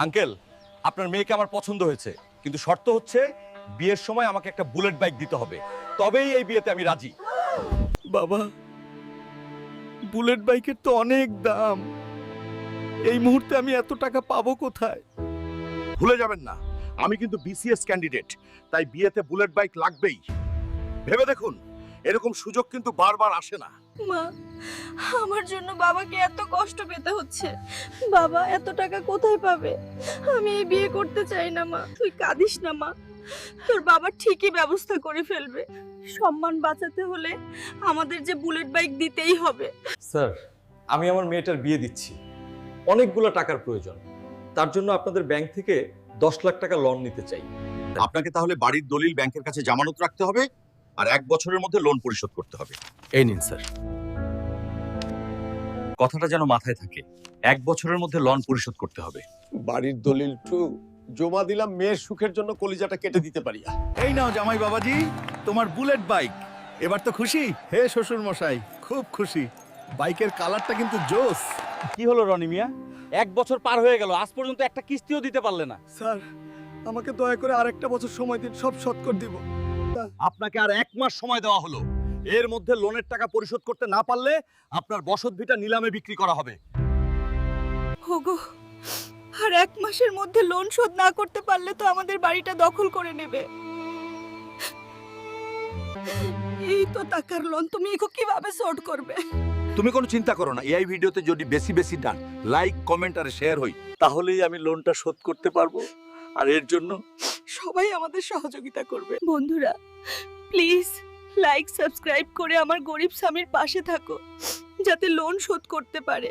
Uncle, আপনার মেয়েকে আমার পছন্দ হয়েছে, কিন্তু শর্ত হচ্ছে বিয়ের সময় আমাকে একটা বুলেট বাইক দিতে হবে, তবেই এই বিয়েতে আমি রাজি। বাবা, বুলেট বাইকের তো অনেক দাম। এই মুহূর্তে আমি এত টাকা পাবো কোথায়? ভুলে যাবেন না, আমি কিন্তু বিসিএস ক্যান্ডিডেট, তাই বিয়েতে বুলেট বাইক লাগবেই। ভেবে দেখুন, এরকম সুযোগ কিন্তু বারবার আসে না। মা, আমার জন্য বাবাকে এত কষ্ট পেতে হচ্ছে। বাবা এত টাকা কোথায় পাবে? আমি এই বিয়ে করতে চাই না মা। তুই কাঁদিস না মা, তোর বাবা ঠিকই ব্যবস্থা করে ফেলবে। সম্মান বাঁচাতে হলে আমাদের যে বুলেট বাইক দিতেই হবে। স্যার, আমি আমার মেয়েটার বিয়ে দিচ্ছি, অনেকগুলো টাকার প্রয়োজন। তার জন্য আপনাদের ব্যাংক থেকে 10 লাখ টাকা লোন নিতে চাই। আপনাকে তাহলে বাড়ির দলিল ব্যাংকের কাছে জামানত রাখতে হবে, আর 1 বছরের মধ্যে লোন পরিশোধ করতে হবে। এই নিন স্যার। কথাটা যেন মাথায় থাকে, 1 বছরের মধ্যে লোন পরিশোধ করতে হবে। বাড়ির দলিল জমা দিলাম, মেয়ের সুখের জন্য কলিজাটা কেটে দিতে পারি। এই নাও জামাই বাবাজি, তোমার বুলেট বাইক। এবার তো খুশি? হে শ্বশুর মশাই, খুব খুশি। বাইকের কালারটা কিন্তু জোস। কি হলো রনি মিয়া? 1 বছর পার হয়ে গেল, আজ পর্যন্ত একটা কিস্তিও দিতে পারলে না। স্যার, আমাকে দয়া করে আরেকটা বছর সময় দিন, সব শোধ করে দিব। আপনাকে আর 1 মাস সময় দেওয়া হলো। এর মধ্যে লোনের টাকা পরিশোধ করতে না পারলে আপনার বসতভিটা নিলামে বিক্রি করা হবে। ওগো, আর 1 মাসের মধ্যে লোন শোধ না করতে পারলে তো আমাদের বাড়িটা দখল করে নেবে। এই তো টাকার লোন, তুমি এগো কিভাবে শোধ করবে? তুমি কোনো চিন্তা করো না, এই ভিডিওতে যদি বেশি বেশি ডান লাইক, কমেন্ট আর শেয়ার হই, তাহলেই আমি লোনটা শোধ করতে পারবো। আর এর জন্য সবাই আমাদের সহযোগিতা করবে। বন্ধুরা, প্লিজ লাইক সাবস্ক্রাইব করে আমার গরিব স্বামীর পাশে থাকো, যাতে লোন শোধ করতে পারে।